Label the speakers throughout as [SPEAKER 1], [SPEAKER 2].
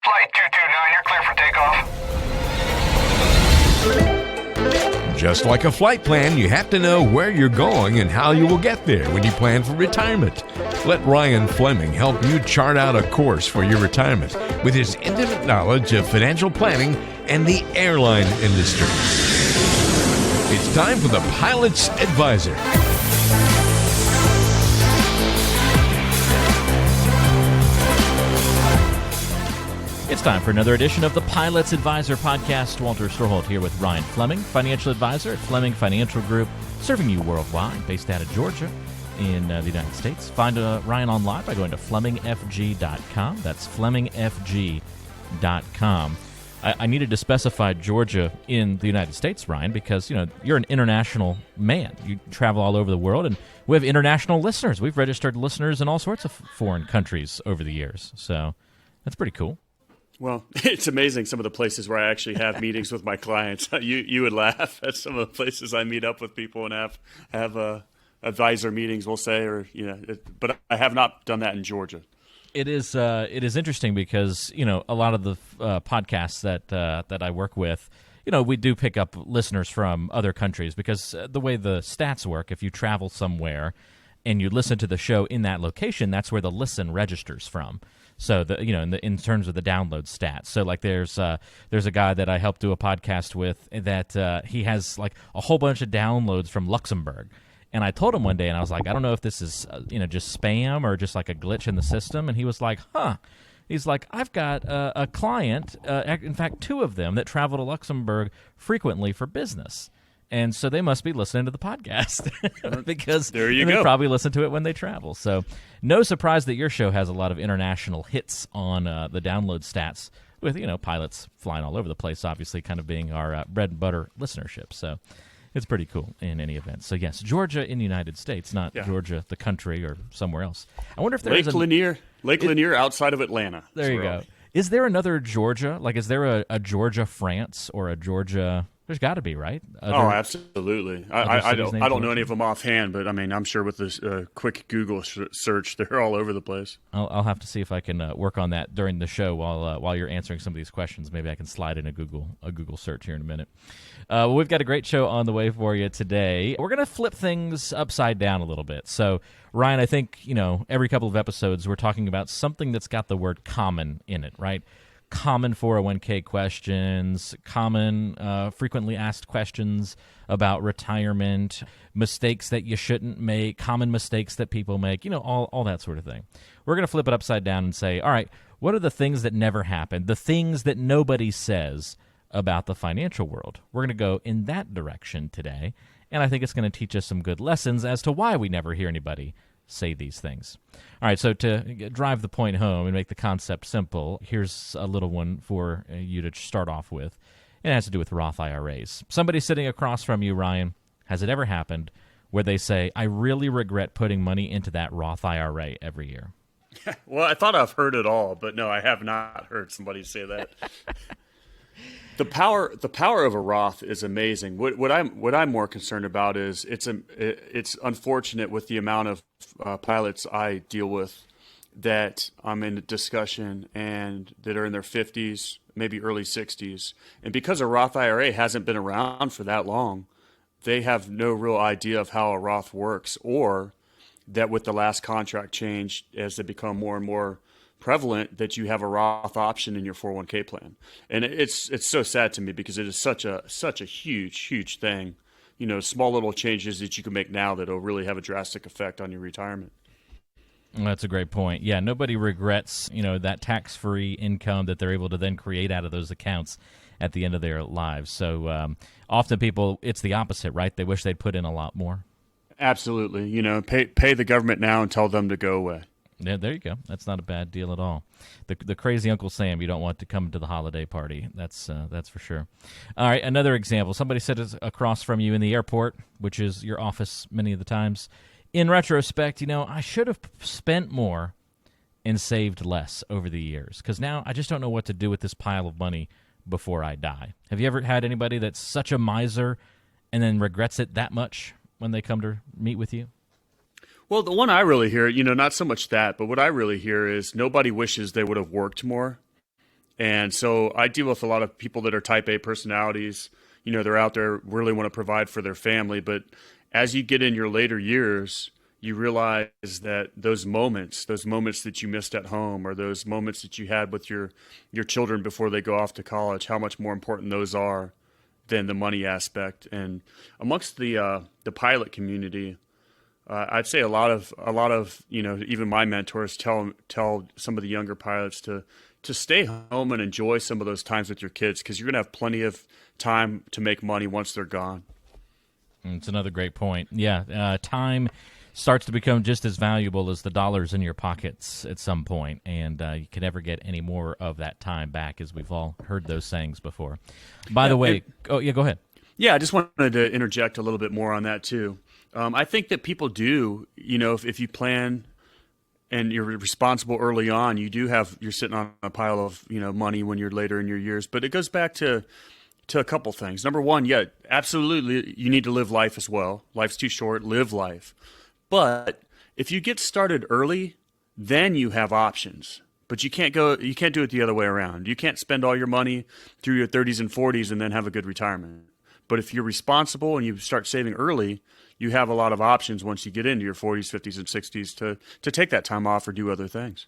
[SPEAKER 1] Flight 229, you're clear for takeoff.
[SPEAKER 2] Just like a flight plan, you have to know where you're going and how you will get there when you plan for retirement. Let Ryan Fleming help you chart out a course for your retirement with his intimate knowledge of financial planning and the airline industry. It's time for the Pilot's Advisor.
[SPEAKER 3] It's time for another edition of the Pilot's Advisor podcast. Walter Storholt here with Ryan Fleming, financial advisor at Fleming Financial Group, serving you worldwide, based out of Georgia in the United States. Find Ryan online by going to FlemingFG.com. That's FlemingFG.com. I needed to specify Georgia in the United States, Ryan, because you're an international man. You travel all over the world, and we have international listeners. We've registered listeners in all sorts of foreign countries over the years, so that's pretty cool.
[SPEAKER 4] Well, it's amazing some of the places where I actually have meetings with my clients. You would laugh at some of the places I meet up with people and have advisor meetings, we'll say, but I have not done that in Georgia.
[SPEAKER 3] It is interesting because a lot of the podcasts that I work with, we do pick up listeners from other countries because the way the stats work, if you travel somewhere and you listen to the show in that location, that's where the listen registers from. So in terms of the download stats, so like there's a guy that I helped do a podcast with that he has like a whole bunch of downloads from Luxembourg, and I told him one day, and I was like, I don't know if this is just spam or just like a glitch in the system, and he was like, He's like, I've got a client, in fact, two of them that travel to Luxembourg frequently for business. And so they must be listening to the podcast because
[SPEAKER 4] there you
[SPEAKER 3] they
[SPEAKER 4] go.
[SPEAKER 3] Probably listen to it when they travel. So no surprise that your show has a lot of international hits on the download stats with, pilots flying all over the place, obviously kind of being our bread and butter listenership. So it's pretty cool in any event. So, yes, Georgia in the United States, not Georgia, the country, or somewhere else. I wonder if there's
[SPEAKER 4] Lake Lanier outside of Atlanta.
[SPEAKER 3] There you go. Is there another Georgia? Like, is there a Georgia, France, or a Georgia? There's got to be, right?
[SPEAKER 4] Absolutely. I don't know any of them offhand, but I mean, I'm sure with this quick Google search, they're all over the place.
[SPEAKER 3] I'll have to see if I can work on that during the show while you're answering some of these questions. Maybe I can slide in a Google search here in a minute. Well, we've got a great show on the way for you today. We're going to flip things upside down a little bit. So, Ryan, I think every couple of episodes we're talking about something that's got the word common in it, right? Common 401k questions, common frequently asked questions about retirement, mistakes that you shouldn't make, common mistakes that people make, all that sort of thing. We're going to flip it upside down and say, all right, what are the things that never happened, the things that nobody says about the financial world? We're going to go in that direction today, and I think it's going to teach us some good lessons as to why we never hear anybody say these things. All right, so to drive the point home and make the concept simple, here's a little one for you to start off with. It has to do with Roth IRAs. Somebody sitting across from you, Ryan, has it ever happened where they say, I really regret putting money into that Roth IRA every year?
[SPEAKER 4] Well, I thought I've heard it all, but no, I have not heard somebody say that. The power of a Roth is amazing. What I'm more concerned about is it's unfortunate with the amount of pilots I deal with that I'm in a discussion and that are in their 50s, maybe early 60s, and because a Roth IRA hasn't been around for that long, they have no real idea of how a Roth works, or that with the last contract change, as they become more and more prevalent, that you have a Roth option in your 401k plan. And it's so sad to me because it is such a huge thing. Small little changes that you can make now that'll really have a drastic effect on your retirement.
[SPEAKER 3] Well, that's a great point. Yeah, nobody regrets, that tax-free income that they're able to then create out of those accounts at the end of their lives. So often people, it's the opposite, right? They wish they'd put in a lot more. Absolutely.
[SPEAKER 4] Pay the government now and tell them to go away.
[SPEAKER 3] Yeah, there you go. That's not a bad deal at all. The crazy Uncle Sam you don't want to come to the holiday party. That's for sure. All right, another example. Somebody said it's across from you in the airport, which is your office many of the times. In retrospect, I should have spent more and saved less over the years because now I just don't know what to do with this pile of money before I die. Have you ever had anybody that's such a miser and then regrets it that much when they come to meet with you?
[SPEAKER 4] Well, the one I really hear, not so much that, but what I really hear is nobody wishes they would have worked more And so I deal with a lot of people that are type A personalities. They're out there, really want to provide for their family. But as you get in your later years, you realize that those moments that you missed at home, or those moments that you had with your children before they go off to college, how much more important those are than the money aspect. And amongst the pilot community, I'd say a lot of even my mentors tell some of the younger pilots to stay home and enjoy some of those times with your kids, because you're going to have plenty of time to make money once they're gone.
[SPEAKER 3] It's another great point. Yeah, time starts to become just as valuable as the dollars in your pockets at some point, and you can never get any more of that time back, as we've all heard those sayings before. By the way, go ahead.
[SPEAKER 4] Yeah, I just wanted to interject a little bit more on that too. I think that people do, if you plan and you're responsible early on, you're sitting on a pile of, money when you're later in your years. But it goes back to a couple things. Number one, yeah, absolutely, you need to live life as well. Life's too short, live life. But if you get started early, then you have options. But you can't do it the other way around. You can't spend all your money through your 30s and 40s and then have a good retirement. But if you're responsible and you start saving early, you have a lot of options once you get into your 40s, 50s, and 60s to take that time off or do other things.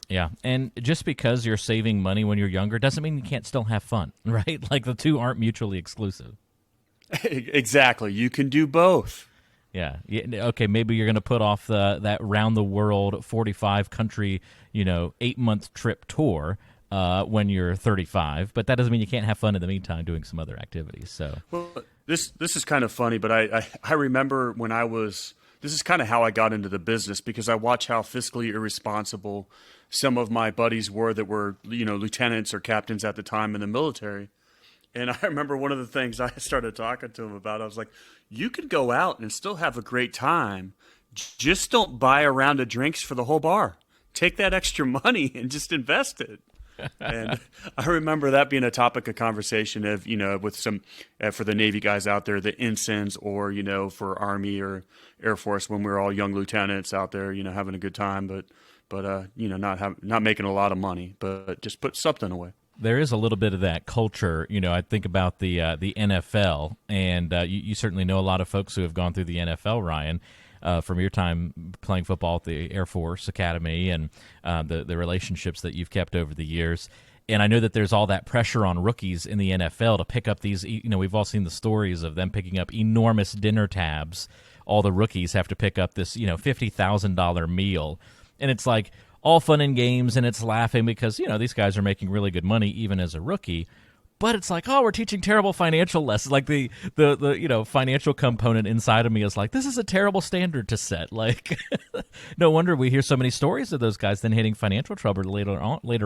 [SPEAKER 3] Yeah, and just because you're saving money when you're younger doesn't mean you can't still have fun, right? Like, the two aren't mutually exclusive.
[SPEAKER 4] Exactly. You can do both.
[SPEAKER 3] Yeah. Okay, maybe you're going to put off that round-the-world 45-country, 8-month trip tour when you're 35, but that doesn't mean you can't have fun in the meantime doing some other activities. So,
[SPEAKER 4] well, this is kind of funny, but I remember when this is kind of how I got into the business, because I watch how fiscally irresponsible some of my buddies were that were, lieutenants or captains at the time in the military. And I remember one of the things I started talking to them about, I was like, you could go out and still have a great time. Just don't buy a round of drinks for the whole bar. Take that extra money and just invest it. And I remember that being a topic of conversation of, with some, for the Navy guys out there, the ensigns, or, for Army or Air Force, when we were all young lieutenants out there, having a good time, but not making a lot of money, but just put something away.
[SPEAKER 3] There is a little bit of that culture. I think about the NFL, and you certainly know a lot of folks who have gone through the NFL, Ryan, from your time playing football at the Air Force Academy, and the relationships that you've kept over the years. And I know that there's all that pressure on rookies in the NFL to pick up these, we've all seen the stories of them picking up enormous dinner tabs. All the rookies have to pick up this, $50,000 meal. And it's like, all fun and games, and it's laughing because, these guys are making really good money even as a rookie. But it's like, oh, we're teaching terrible financial lessons. Like the financial component inside of me is like, this is a terrible standard to set. Like, no wonder we hear so many stories of those guys then hitting financial trouble later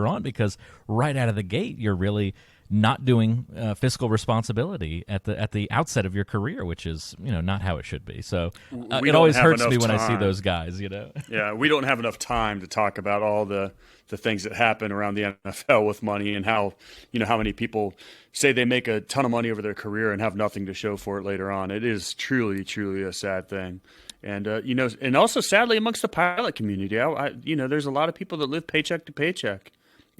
[SPEAKER 3] on, because right out of the gate, you're really not doing fiscal responsibility at the outset of your career, which is not how it should be. So it always hurts me when I see those guys.
[SPEAKER 4] Yeah, we don't have enough time to talk about all the things that happen around the NFL with money, and how how many people say they make a ton of money over their career and have nothing to show for it later on. It is truly, truly a sad thing. And and also sadly amongst the pilot community, there's a lot of people that live paycheck to paycheck.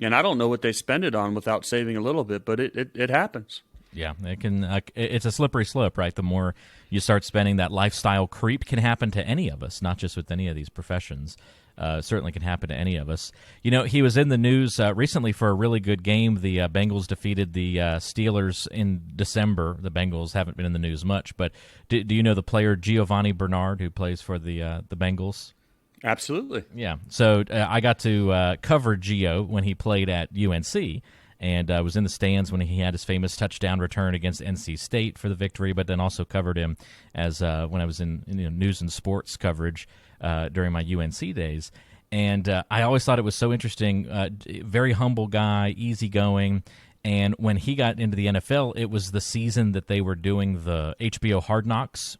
[SPEAKER 4] And I don't know what they spend it on without saving a little bit, but it happens.
[SPEAKER 3] Yeah, it can. It's a slippery slope, right? The more you start spending, that lifestyle creep can happen to any of us, not just with any of these professions. Certainly can happen to any of us. He was in the news recently for a really good game. The Bengals defeated the Steelers in December. The Bengals haven't been in the news much, but do you know the player Giovanni Bernard, who plays for the Bengals?
[SPEAKER 4] Absolutely.
[SPEAKER 3] Yeah. So I got to cover Gio when he played at UNC, and I was in the stands when he had his famous touchdown return against NC State for the victory, but then also covered him as when I was in news and sports coverage during my UNC days. And I always thought it was so interesting. Very humble guy, easygoing. And when he got into the NFL, it was the season that they were doing the HBO Hard Knocks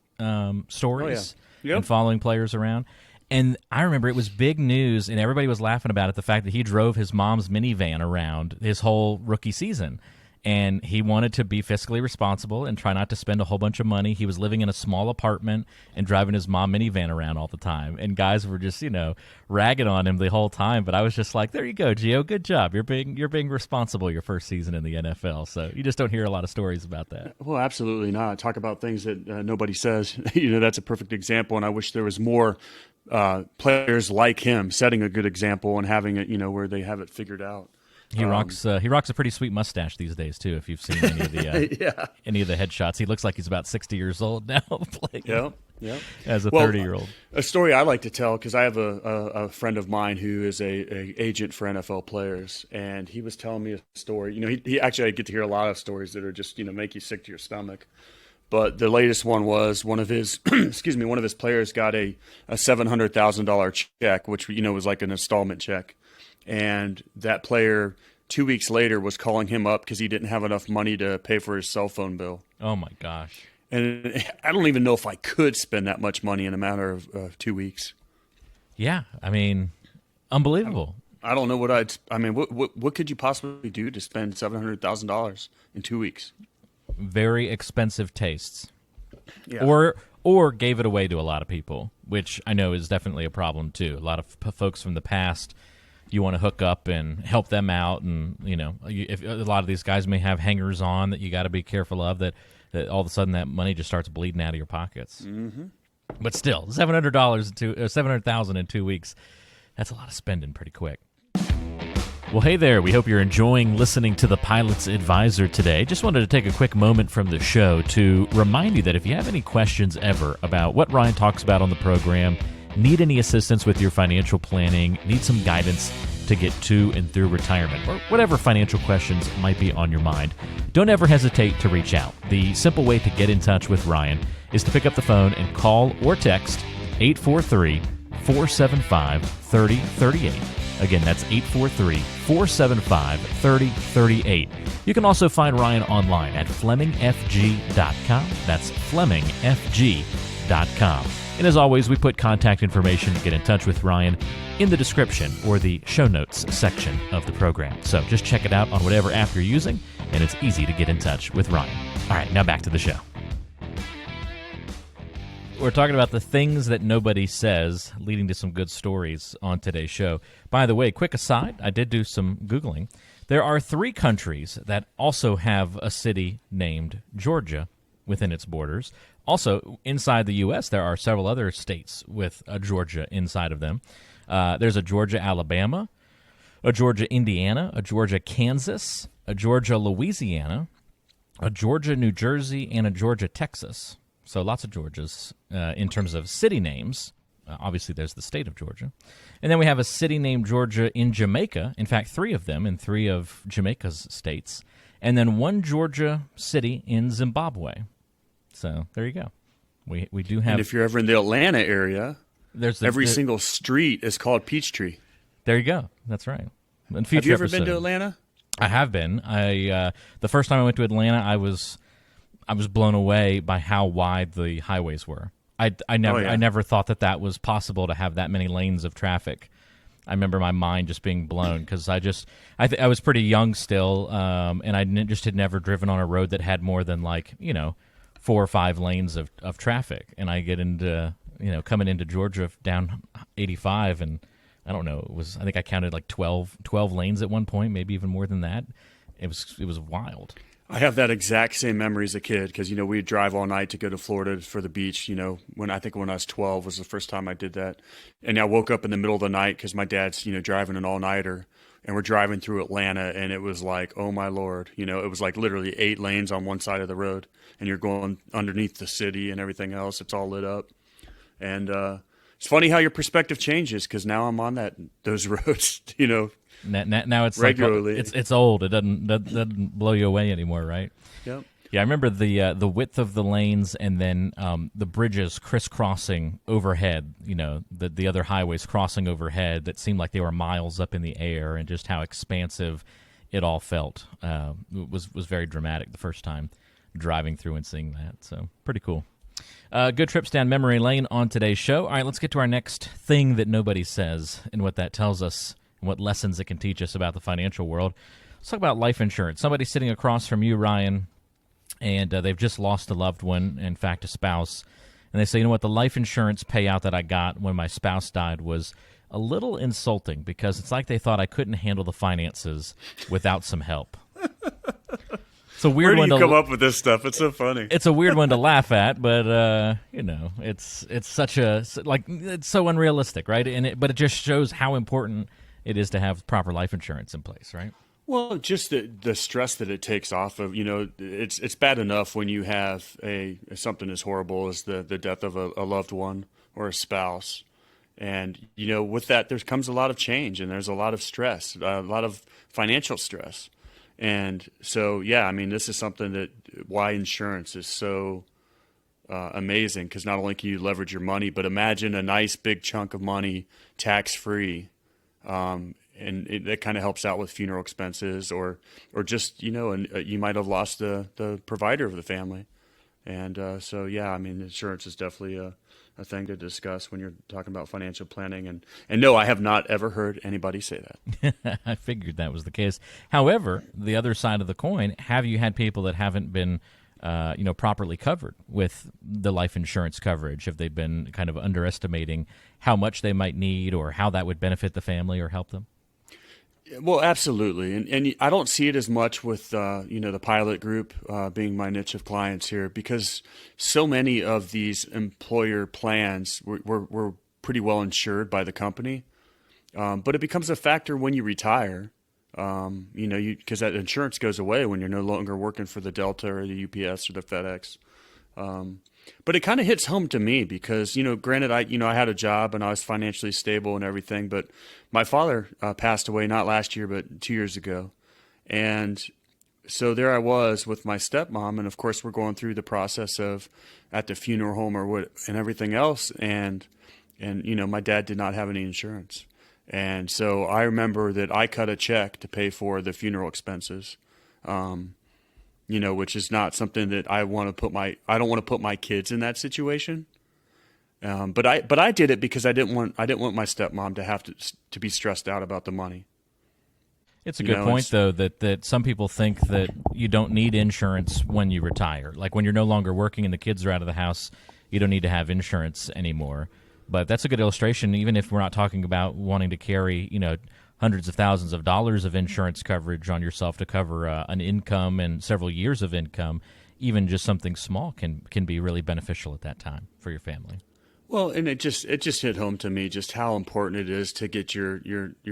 [SPEAKER 3] stories and following players around. And I remember it was big news, and everybody was laughing about it, the fact that he drove his mom's minivan around his whole rookie season. and he wanted to be fiscally responsible and try not to spend a whole bunch of money. He was living in a small apartment and driving his mom minivan around all the time, and guys were just, ragging on him the whole time. But I was just like, there you go, Gio, good job. You're being responsible your first season in the NFL. So you just don't hear a lot of stories about that.
[SPEAKER 4] Well, absolutely not. Talk about things that nobody says. That's a perfect example, and I wish there was more players like him setting a good example and having it, where they have it figured out.
[SPEAKER 3] He rocks a pretty sweet mustache these days too. If you've seen any of the any of the headshots, he looks like he's about 60 years old now, playing as a 30-year-old.
[SPEAKER 4] A story I like to tell, because I have a friend of mine who is a agent for NFL players, and he was telling me a story. He actually, I get to hear a lot of stories that are just make you sick to your stomach. But the latest one was one of his one of his players got a $700,000 check, which was like an installment check. And that player 2 weeks later was calling him up because he didn't have enough money to pay for his cell phone bill.
[SPEAKER 3] Oh, my gosh.
[SPEAKER 4] And I don't even know if I could spend that much money in a matter of 2 weeks.
[SPEAKER 3] Yeah, I mean, unbelievable.
[SPEAKER 4] I don't know what could you possibly do to spend $700,000 in 2 weeks?
[SPEAKER 3] Very expensive tastes.
[SPEAKER 4] Yeah.
[SPEAKER 3] Or gave it away to a lot of people, which I know is definitely a problem too. A lot of folks from the past, you want to hook up and help them out, and if a lot of these guys may have hangers on that you got to be careful of, that all of a sudden that money just starts bleeding out of your pockets. Mm-hmm. But still, $700,000 in 2 weeks, that's a lot of spending pretty quick. Well, hey there. We hope you're enjoying listening to the Pilot's Advisor today. Just wanted to take a quick moment from the show to remind you that if you have any questions ever about what Ryan talks about on the program, need any assistance with your financial planning, need some guidance to get to and through retirement, or whatever financial questions might be on your mind, don't ever hesitate to reach out. The simple way to get in touch with Ryan is to pick up the phone and call or text 843-475-3038. Again, that's 843-475-3038. You can also find Ryan online at FlemingFG.com. That's FlemingFG.com. And as always, we put contact information to get in touch with Ryan in the description or the show notes section of the program. So just check it out on whatever app you're using, and it's easy to get in touch with Ryan. All right, now back to the show. We're talking about the things that nobody says, leading to some good stories on today's show. By the way, quick aside, I did do some Googling. There are 3 countries that also have a city named Georgia within its borders. Also, inside the U.S., there are several other states with a Georgia inside of them. There's a Georgia, Alabama, a Georgia, Indiana, a Georgia, Kansas, a Georgia, Louisiana, a Georgia, New Jersey, and a Georgia, Texas. So lots of Georgias in terms of city names. Obviously, there's the state of Georgia. And then we have a city named Georgia in Jamaica. In fact, 3 of them in 3 of Jamaica's states. And then 1 Georgia city in Zimbabwe. So there you go. We do have.
[SPEAKER 4] And if you're ever in the Atlanta area, every
[SPEAKER 3] single
[SPEAKER 4] single street is called Peachtree.
[SPEAKER 3] There you go. That's right.
[SPEAKER 4] Have you ever been to Atlanta?
[SPEAKER 3] I have been. The first time I went to Atlanta, I was blown away by how wide the highways were. I never thought that was possible to have that many lanes of traffic. I remember my mind just being blown because I was pretty young still, and I just had never driven on a road that had more than 4 or 5 lanes of traffic. And I get into coming into Georgia down 85, and I don't know, I think I counted 12 lanes at one point, maybe even more than that. It was wild.
[SPEAKER 4] I have that exact same memory as a kid because, we'd drive all night to go to Florida for the beach. When I was 12 was the first time I did that. And I woke up in the middle of the night because my dad's, driving an all-nighter. And we're driving through Atlanta, and it was like, oh, my Lord. It was like literally 8 lanes on one side of the road. And you're going underneath the city and everything else. It's all lit up. And it's funny how your perspective changes because now I'm on those roads,
[SPEAKER 3] Now it's
[SPEAKER 4] regularly.
[SPEAKER 3] It's old. It doesn't blow you away anymore, right?
[SPEAKER 4] Yep.
[SPEAKER 3] Yeah, I remember the width of the lanes and then the bridges crisscrossing overhead. The other highways crossing overhead that seemed like they were miles up in the air, and just how expansive it all felt. It was very dramatic the first time driving through and seeing that. So pretty cool. Good trips down memory lane on today's show. All right, let's get to our next thing that nobody says and what that tells us and what lessons it can teach us about the financial world. Let's talk about life insurance. Somebody sitting across from you, Ryan, and they've just lost a loved one, in fact, a spouse. And they say, you know what, the life insurance payout that I got when my spouse died was a little insulting because it's like they thought I couldn't handle the finances without some help. It's a weird
[SPEAKER 4] Where do
[SPEAKER 3] one
[SPEAKER 4] you
[SPEAKER 3] to
[SPEAKER 4] come up with this stuff? It's so funny.
[SPEAKER 3] It's a weird one to laugh at, but it's such a it's so unrealistic, right? But it just shows how important it is to have proper life insurance in place, right?
[SPEAKER 4] Well, just the stress that it takes off of, it's bad enough when you have something as horrible as the death of a loved one or a spouse. And, with that, there comes a lot of change and there's a lot of stress, a lot of financial stress. And so, yeah, I mean, this is something why insurance is so amazing, because not only can you leverage your money, but imagine a nice big chunk of money tax-free. And that kind of helps out with funeral expenses or just, you might have lost the provider of the family. And so, yeah, I mean, insurance is definitely a thing to discuss when you're talking about financial planning. And no, I have not ever heard anybody say that.
[SPEAKER 3] I figured that was the case. However, the other side of the coin, have you had people that haven't been properly covered with the life insurance coverage? Have they been kind of underestimating how much they might need or how that would benefit the family or help them?
[SPEAKER 4] Well, absolutely. And I don't see it as much with, the pilot group being my niche of clients here, because so many of these employer plans were pretty well insured by the company. But it becomes a factor when you retire, because that insurance goes away when you're no longer working for the Delta or the UPS or the FedEx. But it kind of hits home to me because, granted, I had a job and I was financially stable and everything, but my father passed away not last year, but 2 years ago. And so there I was with my stepmom. And of course, we're going through the process of at the funeral home and everything else. And my dad did not have any insurance. And so I remember that I cut a check to pay for the funeral expenses. Which is not something that I want to I don't want to put my kids in that situation. But I did it because I didn't want my stepmom to have to be stressed out about the money.
[SPEAKER 3] It's a good point, though, that some people think that you don't need insurance when you retire. Like when you're no longer working and the kids are out of the house, you don't need to have insurance anymore. But that's a good illustration, even if we're not talking about wanting to carry, hundreds of thousands of dollars of insurance coverage on yourself to cover an income and several years of income. Even just something small can be really beneficial at that time for your family.
[SPEAKER 4] Well, and it just hit home to me just how important it is to get your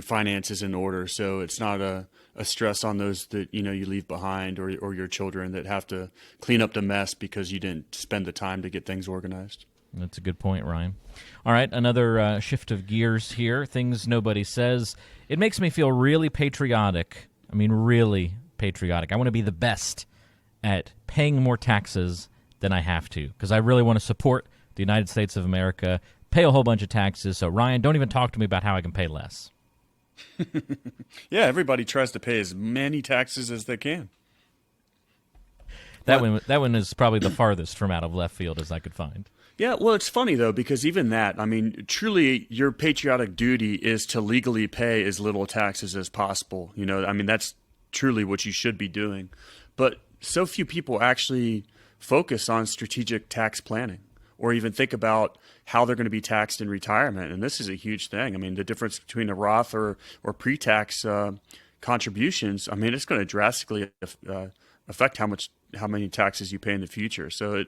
[SPEAKER 4] finances in order, so it's not a stress on those that you leave behind or your children that have to clean up the mess because you didn't spend the time to get things organized.
[SPEAKER 3] That's a good point, Ryan. All right, another shift of gears here. Things nobody says. It makes me feel really patriotic. I mean, really patriotic. I want to be the best at paying more taxes than I have to because I really want to support the United States of America, pay a whole bunch of taxes. So, Ryan, don't even talk to me about how I can pay less.
[SPEAKER 4] Yeah, everybody tries to pay as many taxes as they can.
[SPEAKER 3] That one is probably the farthest from out of left field as I could find.
[SPEAKER 4] Yeah, well, it's funny, though, because even that, I mean, truly your patriotic duty is to legally pay as little taxes as possible. That's truly what you should be doing. But so few people actually focus on strategic tax planning or even think about how they're going to be taxed in retirement. And this is a huge thing. I mean, the difference between a Roth or pre-tax contributions, I mean, it's going to drastically affect how many taxes you pay in the future. So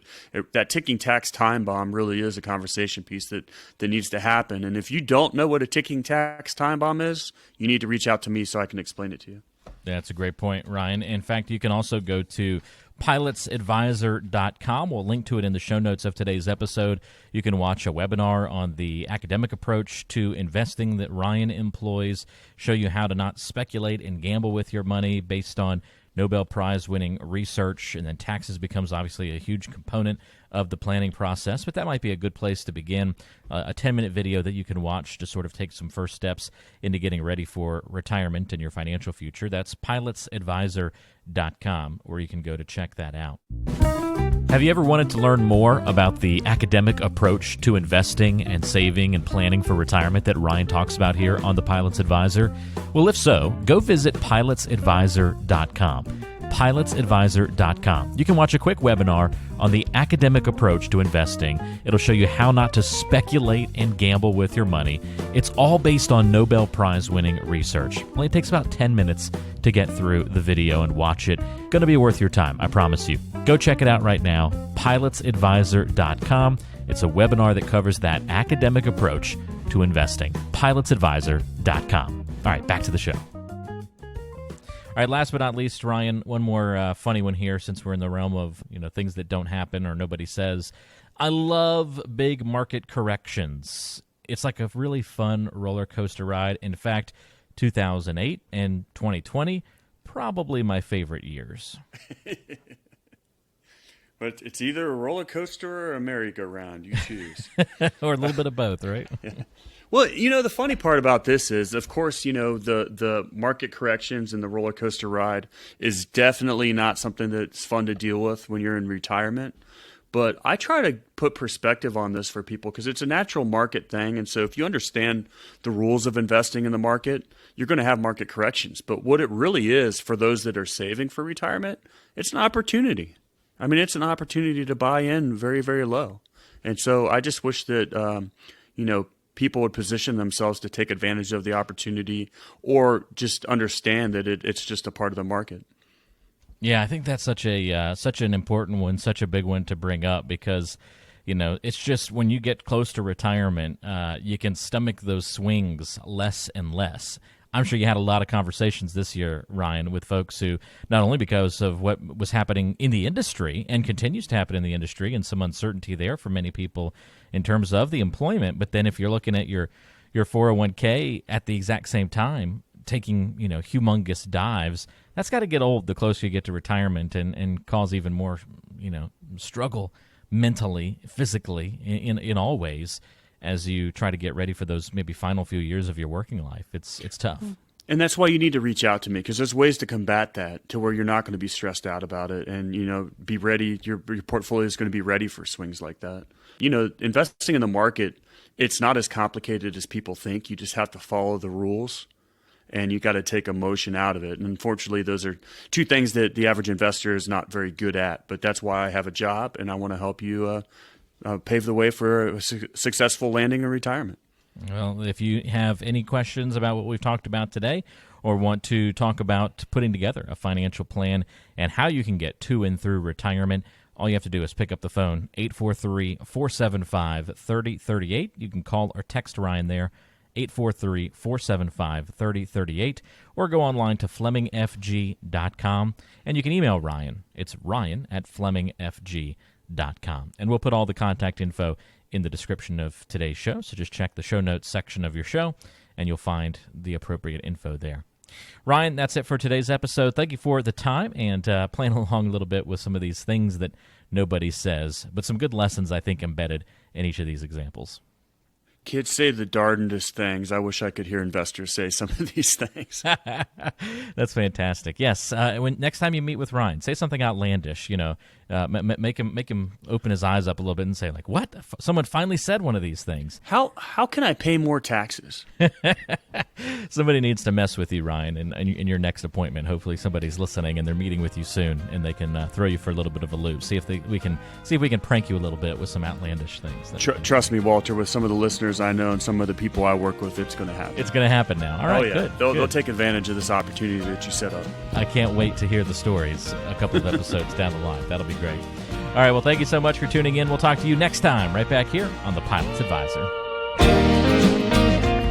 [SPEAKER 4] that ticking tax time bomb really is a conversation piece that needs to happen. And if you don't know what a ticking tax time bomb is, you need to reach out to me so I can explain it to you.
[SPEAKER 3] That's a great point, Ryan. In fact, you can also go to pilotsadvisor.com. We'll link to it in the show notes of today's episode. You can watch a webinar on the academic approach to investing that Ryan employs, show you how to not speculate and gamble with your money based on Nobel Prize-winning research, and then taxes becomes obviously a huge component of the planning process, but that might be a good place to begin. A 10-minute video that you can watch to sort of take some first steps into getting ready for retirement and your financial future. That's pilotsadvisor.com, where you can go to check that out. Have you ever wanted to learn more about the academic approach to investing and saving and planning for retirement that Ryan talks about here on The Pilot's Advisor? Well, if so, go visit pilotsadvisor.com. pilotsadvisor.com. You can watch a quick webinar on the academic approach to investing. It'll show you how not to speculate and gamble with your money. It's all based on Nobel Prize winning research. Only takes about 10 minutes to get through the video and watch it. Going to be worth your time, I promise you. Go check it out right now, pilotsadvisor.com. It's a webinar that covers that academic approach to investing. pilotsadvisor.com. All right, back to the show. All right, last but not least, Ryan, one more funny one here since we're in the realm of things that don't happen or nobody says. I love big market corrections. It's like a really fun roller coaster ride. In fact, 2008 and 2020, probably my favorite years.
[SPEAKER 4] But it's either a roller coaster or a merry-go-round. You choose.
[SPEAKER 3] Or a little bit of both, right?
[SPEAKER 4] Yeah. Well, the funny part about this is, of course, the market corrections and the roller coaster ride is definitely not something that's fun to deal with when you're in retirement. But I try to put perspective on this for people because it's a natural market thing. And so if you understand the rules of investing in the market, you're going to have market corrections. But what it really is for those that are saving for retirement, it's an opportunity. I mean, it's an opportunity to buy in very, very low. And so I just wish that, people would position themselves to take advantage of the opportunity or just understand that it's just a part of the market.
[SPEAKER 3] Yeah, I think that's such an important one, such a big one to bring up because, it's just when you get close to retirement, you can stomach those swings less and less. I'm sure you had a lot of conversations this year, Ryan, with folks who, not only because of what was happening in the industry and continues to happen in the industry and some uncertainty there for many people in terms of the employment, but then if you're looking at your 401k at the exact same time, taking humongous dives, that's got to get old the closer you get to retirement and cause even more struggle mentally, physically, in all ways, as you try to get ready for those maybe final few years of your working life. It's tough.
[SPEAKER 4] And that's why you need to reach out to me because there's ways to combat that to where you're not going to be stressed out about it and, be ready. Your portfolio is going to be ready for swings like that. Investing in the market, it's not as complicated as people think. You just have to follow the rules and you got to take emotion out of it. And unfortunately, those are two things that the average investor is not very good at. But that's why I have a job and I want to help you pave the way for a successful landing in retirement.
[SPEAKER 3] Well, if you have any questions about what we've talked about today or want to talk about putting together a financial plan and how you can get to and through retirement, all you have to do is pick up the phone, 843-475-3038. You can call or text Ryan there, 843-475-3038, or go online to FlemingFG.com, and you can email Ryan. It's Ryan@FlemingFG.com. And we'll put all the contact info in the description of today's show, so just check the show notes section of your show, and you'll find the appropriate info there. Ryan, that's it for today's episode. Thank you for the time and playing along a little bit with some of these things that nobody says, but some good lessons, I think, embedded in each of these examples.
[SPEAKER 4] Kids say the darndest things. I wish I could hear investors say some of these things.
[SPEAKER 3] That's fantastic. Yes, when next time you meet with Ryan, say something outlandish. Make him open his eyes up a little bit and say, like, "What? Someone finally said one of these things."
[SPEAKER 4] How can I pay more taxes?
[SPEAKER 3] Somebody needs to mess with you, Ryan, in your next appointment. Hopefully, somebody's listening and they're meeting with you soon, and they can throw you for a little bit of a loop. See if we can prank you a little bit with some outlandish things.
[SPEAKER 4] Trust me, Walter. With some of the listeners I know and some of the people I work with, it's going to happen.
[SPEAKER 3] It's going to happen now. All right,
[SPEAKER 4] yeah.
[SPEAKER 3] good.
[SPEAKER 4] They'll take advantage of this opportunity that you set up.
[SPEAKER 3] I can't wait to hear the stories a couple of episodes down the line. That'll be great. All right, well, thank you so much for tuning in. We'll talk to you next time right back here on The Pilot's Advisor.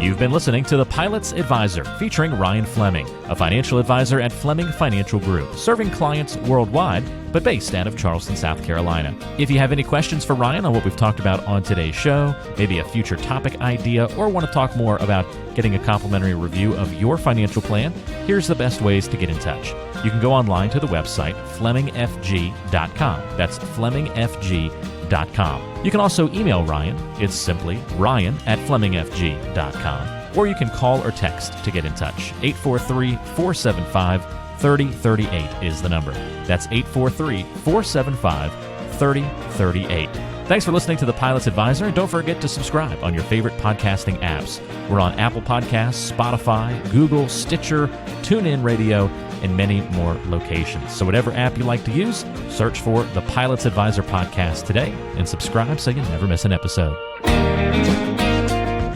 [SPEAKER 3] You've been listening to The Pilot's Advisor, featuring Ryan Fleming, a financial advisor at Fleming Financial Group, serving clients worldwide, but based out of Charleston, South Carolina. If you have any questions for Ryan on what we've talked about on today's show, maybe a future topic idea, or want to talk more about getting a complimentary review of your financial plan, here's the best ways to get in touch. You can go online to the website, FlemingFG.com. That's FlemingFG.com. You can also email Ryan. It's simply Ryan@FlemingFG.com. Or you can call or text to get in touch. 843-475-3038 is the number. That's 843-475-3038. 3038. Thanks for listening to The Pilot's Advisor. Don't forget to subscribe on your favorite podcasting apps. We're on Apple Podcasts, Spotify, Google, Stitcher, TuneIn Radio, and many more locations. So whatever app you like to use, search for The Pilot's Advisor podcast today and subscribe so you never miss an episode.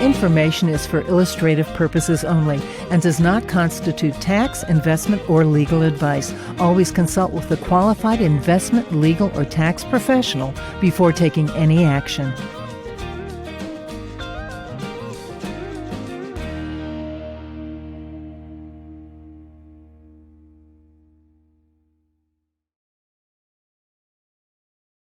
[SPEAKER 1] Information is for illustrative purposes only and does not constitute tax, investment, or legal advice. Always consult with a qualified investment, legal, or tax professional before taking any action.